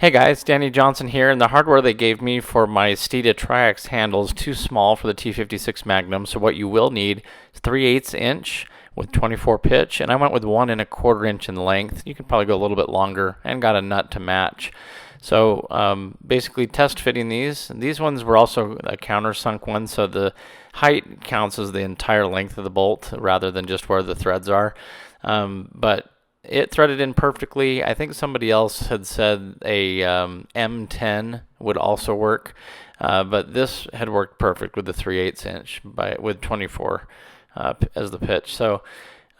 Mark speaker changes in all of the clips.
Speaker 1: Hey guys, Danny Johnson here, and the hardware they gave me for my Steeda Triax handle is too small for the T56 Magnum, so what you will need is 3/8 inch with 24 pitch, and I went with 1 1/4 inch in length. You can probably go a little bit longer, and got a nut to match. So basically test fitting these. These ones were also a countersunk one, so the height counts as the entire length of the bolt rather than just where the threads are. But it threaded in perfectly. I think somebody else had said a M10 would also work, but this had worked perfect with the 3/8 inch with 24 as the pitch. So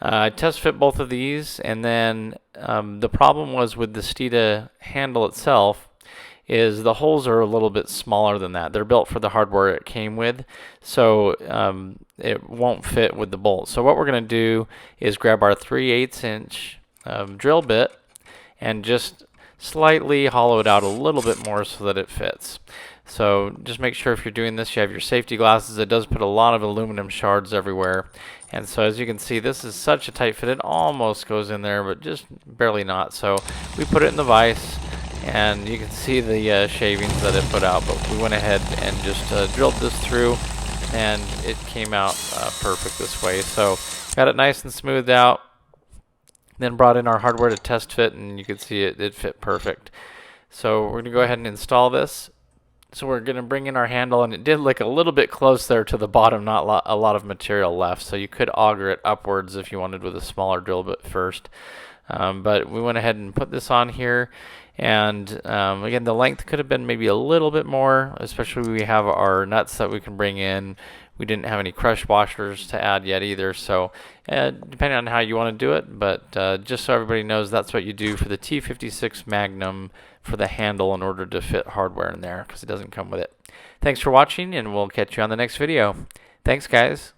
Speaker 1: I test fit both of these, and then the problem was with the Steeda handle itself is the holes are a little bit smaller than that. They're built for the hardware it came with, so it won't fit with the bolt. So what we're going to do is grab our 3/8 inch drill bit and just slightly hollow it out a little bit more so that it fits. So just make sure if you're doing this you have your safety glasses. It does put a lot of aluminum shards everywhere, and so as you can see, this is such a tight fit, it almost goes in there but just barely not. So we put it in the vise, and you can see the shavings that it put out, but we went ahead and just drilled this through, and it came out perfect this way. So got it nice and smoothed out, then brought in our hardware to test fit, and you can see it fit perfect. So we're going to go ahead and install this. So we're going to bring in our handle, and it did look a little bit close there to the bottom, not a lot of material left, so you could auger it upwards if you wanted with a smaller drill bit first. But we went ahead and put this on here, and again, the length could have been maybe a little bit more, especially when we have our nuts that we can bring in. We didn't have any crush washers to add yet either, so depending on how you want to do it, but just so everybody knows, that's what you do for the T56 Magnum for the handle in order to fit hardware in there, because it doesn't come with it. Thanks for watching, and we'll catch you on the next video. Thanks, guys.